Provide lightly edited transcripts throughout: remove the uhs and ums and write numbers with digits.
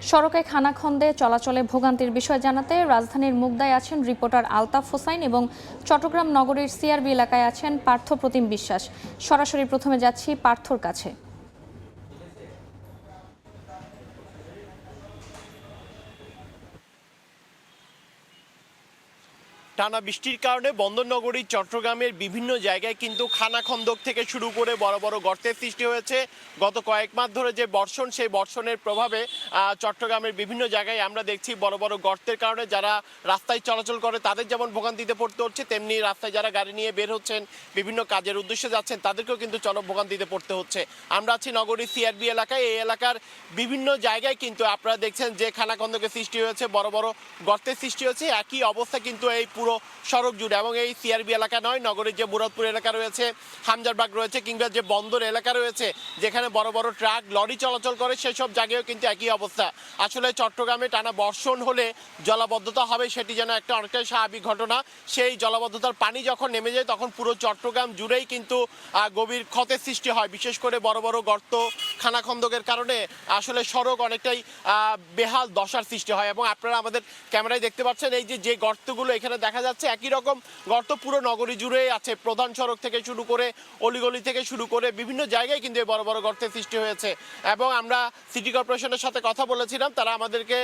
সড়কে খানাখন্দে চলাচলে ভোগান্তির বিষয় জানাতে রাজধানীর মুগদায় আছেন রিপোর্টার আলতাফ হোসাইন এবং চট্টগ্রাম নগরীর সিআরবি এলাকায় আছেন পার্থ প্রতিম বিশ্বাস। সরাসরি প্রথমে যাচ্ছি পার্থর কাছে। টানা বৃষ্টির কারণে বন্দরনগরী চট্টগ্রামের বিভিন্ন জায়গায় কিন্তু খানাখন্দক থেকে শুরু করে বড় বড় গর্তের সৃষ্টি হয়েছে। গত কয়েক মাস ধরে যে বর্ষণ, সেই বর্ষণের প্রভাবে চট্টগ্রামের বিভিন্ন জায়গায় আমরা দেখছি বড় বড় গর্তের কারণে যারা রাস্তায় চলাচল করে তাদের যেমন ভোগান্তিতে পড়তে হচ্ছে, তেমনি রাস্তায় যারা গাড়ি নিয়ে বের হচ্ছেন, বিভিন্ন কাজের উদ্দেশ্যে যাচ্ছেন, তাদেরকেও কিন্তু চরম ভোগান্তিতে পড়তে হচ্ছে। আমরা আছি নগরীর সিআরবি এলাকায়। এই এলাকার বিভিন্ন জায়গায় কিন্তু আপনারা দেখছেন যে খানাখন্দকের সৃষ্টি হয়েছে, বড় বড় গর্তের সৃষ্টি হয়েছে। একই অবস্থা কিন্তু এই পুরো সড়ক জুড়ে, এবং এই সিআরবি এলাকা নয়, নগরীর যে মুরাদপুর এলাকা রয়েছে, হামজারবাগ রয়েছে, কিংবা যে বন্দর এলাকা রয়েছে যেখানে বড় বড় ট্রাক লরি চলাচল করে, সেই সব জায়গায়ও কিন্তু একই অবস্থা। আসলে চট্টগ্রামে টানা বর্ষণ হলে জলাবদ্ধতা হবে, সেটি যেন একটা অনেকটাই স্বাভাবিক ঘটনা। সেই জলাবদ্ধতার পানি যখন নেমে যায় তখন পুরো চট্টগ্রাম জুড়েই কিন্তু গভীর ক্ষতের সৃষ্টি হয়। বিশেষ করে বড় বড় গর্ত, খানাখন্দকের কারণে আসলে সড়ক অনেকটাই বেহাল দশার সৃষ্টি হয়। এবং আপনারা আমাদের ক্যামেরায় দেখতে পাচ্ছেন এই যে গর্তগুলো এখানে দেখা যাচ্ছে, একই রকম গর্ত পুরো নগরী জুড়ে আছে। প্রধান সড়ক থেকে শুরু করে অলিগলি থেকে শুরু করে বিভিন্ন জায়গায় কিন্তু বড় বড় গর্তের সৃষ্টি হয়েছে। এবং আমরা সিটি কর্পোরেশনের সাথে কথা বলেছিলাম, তারা আমাদেরকে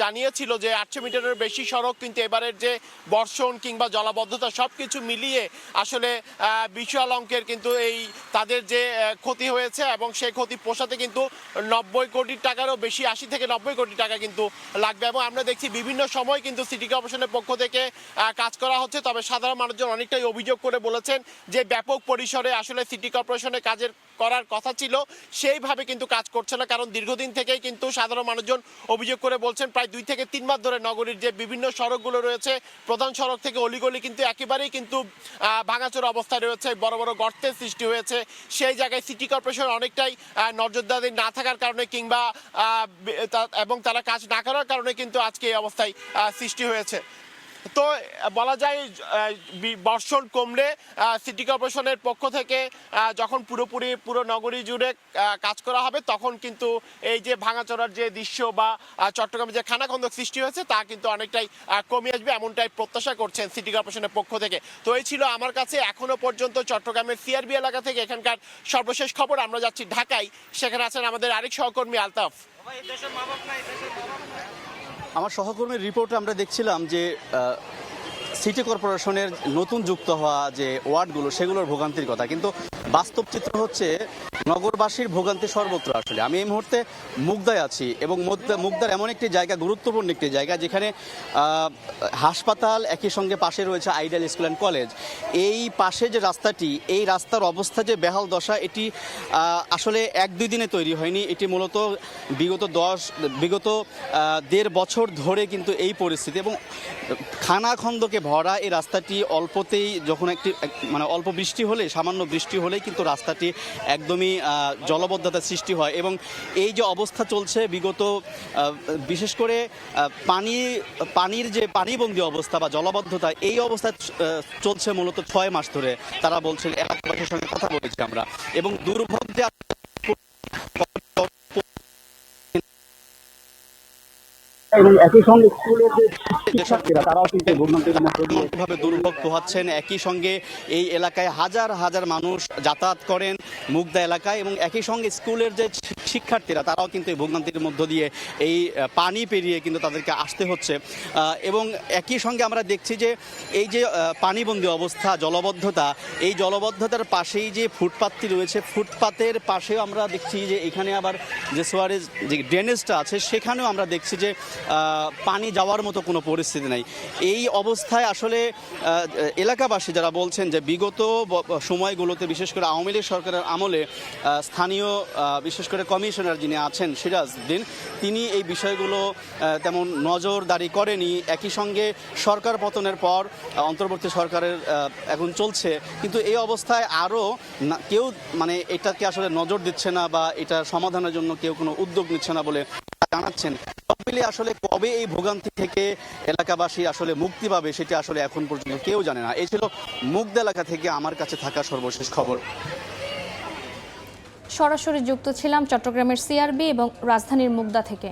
জানিয়েছিল যে 800 মিটারের বেশি সড়ক কিন্তু এবারের যে বর্ষণ কিংবা জলাবদ্ধতা সব কিছু মিলিয়ে আসলে বিশাল অঙ্কের কিন্তু এই তাদের যে ক্ষতি হয়েছে, এবং সেই ক্ষতি পোষাতে কিন্তু 90 কোটি টাকারও বেশি, 80 থেকে 90 কোটি টাকা কিন্তু লাগবে। এবং আমরা দেখছি বিভিন্ন সময় কিন্তু সিটি কর্পোরেশনের পক্ষ থেকে কাজ করা হচ্ছে, তবে সাধারণ মানুষজন অনেকটাই অভিযোগ করে বলেছেন যে ব্যাপক পরিসরে আসলে সিটি কর্পোরেশনের কাজের করার কথা ছিল সেইভাবে কিন্তু কাজ করছে না। কারণ দীর্ঘদিন থেকেই কিন্তু সাধারণ মানুষজন অভিযোগ করে বলছেন প্রায় 2 থেকে 3 মাস ধরে নগরীর যে বিভিন্ন সড়কগুলো রয়েছে, প্রধান সড়ক থেকে অলিগলি কিন্তু একেবারেই কিন্তু ভাঙাচোরা অবস্থায় রয়েছে, বড় বড় গর্তের সৃষ্টি হয়েছে। সেই জায়গায় সিটি কর্পোরেশন অনেকটাই নজরদারি না থাকার কারণে কিংবা এবং তারা কাজ না করার কারণে কিন্তু আজকে এই অবস্থায় সৃষ্টি হয়েছে। তো বলা যায় বর্ষণ কমলে সিটি কর্পোরেশনের পক্ষ থেকে যখন পুরো নগরী জুড়ে কাজ করা হবে, তখন কিন্তু এই যে ভাঙাচোরার যে দৃশ্য বা চট্টগ্রামে যে খানাখন্দক সৃষ্টি হয়েছে তা কিন্তু অনেকটাই কমে আসবে, এমনটাই প্রত্যাশা করছেন সিটি কর্পোরেশনের পক্ষ থেকে। তো এই ছিল আমার কাছে এখনো পর্যন্ত চট্টগ্রামের সিআরবি এলাকা থেকে এখানকার সর্বশেষ খবর। আমরা যাচ্ছি ঢাকায়, সেখানে আছেন আমাদের আরেক সহকর্মী আলতাফ। আমার সহকর্মীর রিপোর্টে আমরা দেখছিলাম যে সিটি কর্পোরেশনের নতুন যুক্ত হওয়া যে ওয়ার্ডগুলো সেগুলোর ভোগান্তির কথা, কিন্তু বাস্তব চিত্র হচ্ছে নগরবাসীর ভোগান্তি সর্বত্র। আসলে আমি এই মুহূর্তে মুগদায় আছি, এবং মুগদার এমন একটি জায়গা, গুরুত্বপূর্ণ একটি জায়গা, যেখানে হাসপাতাল, একই সঙ্গে পাশে রয়েছে আইডিয়াল স্কুল অ্যান্ড কলেজ। এই পাশে যে রাস্তাটি, এই রাস্তার অবস্থা যে বেহাল দশা, এটি আসলে 1-2 দিনে তৈরি হয়নি। এটি মূলত বিগত 1.5 বছর ধরে কিন্তু এই পরিস্থিতি, এবং খানাখন্দকে ভরা এই রাস্তাটি অল্পতেই যখন অল্প বৃষ্টি হলে, সামান্য বৃষ্টি হলেই কিন্তু রাস্তাটি একদমই জলবদ্ধতার সৃষ্টি হয়। এবং এই যে অবস্থা চলছে বিগত, বিশেষ করে পানির যে পানিবন্দী অবস্থা বা জলবদ্ধতা, এই অবস্থা চলছে মূলত 6 মাস ধরে, তারা বলছেন। এলাকাবাসীর সঙ্গে কথা বলেছি আমরা, এবং দুর্ভোগ যে এবং একই সঙ্গে স্কুলের যে শিক্ষার্থীরা তারাও কিন্তু ভাবে দুর্ভোগ পোহাচ্ছেন। একই সঙ্গে এই এলাকায় হাজার হাজার মানুষ যাতায়াত করেন মুগদা এলাকায়, এবং একই সঙ্গে স্কুলের যে শিক্ষার্থীরা তারাও কিন্তু এই ভোগান্তির মধ্য দিয়ে এই পানি পেরিয়ে কিন্তু তাদেরকে আসতে হচ্ছে। এবং একই সঙ্গে আমরা দেখছি যে এই যে পানিবন্দী অবস্থা, জলবদ্ধতা, এই জলবদ্ধতার পাশেই যে ফুটপাতটি রয়েছে, ফুটপাতের পাশেও আমরা দেখছি যে এখানে আবার যে সোয়ারেজ যে ড্রেনেজটা আছে, সেখানেও আমরা দেখছি যে পানি যাওয়ার মতো কোনো পরিস্থিতি নাই। এই অবস্থায় আসলে এলাকাবাসী যারা বলছেন যে বিগত সময়গুলোতে, বিশেষ করে আওয়ামী লীগ সরকারের আমলে স্থানীয় বিশেষ করে কমিশনার যিনি আছেন সিরাজউদ্দিন, তিনি এই বিষয়গুলো তেমন নজরদারি করেনি। একই সঙ্গে সরকার পতনের পর অন্তর্বর্তী সরকারের এখন চলছে, কিন্তু এই অবস্থায় আরও কেউ এটাকে আসলে নজর দিচ্ছে না, বা এটা সমাধানের জন্য কেউ কোনো উদ্যোগ নিচ্ছে না বলে জানাচ্ছেন। আসলে কবে এই ভোগান্তি থেকে এলাকাবাসী আসলে মুক্তি পাবে সেটা আসলে এখন পর্যন্ত কেউ জানে না। এই ছিল মুগদা এলাকা থেকে আমার কাছে থাকা সর্বশেষ খবর। সরাসরি যুক্ত ছিলাম চট্টগ্রামের সিআরবি এবং রাজধানীর মুগদা থেকে।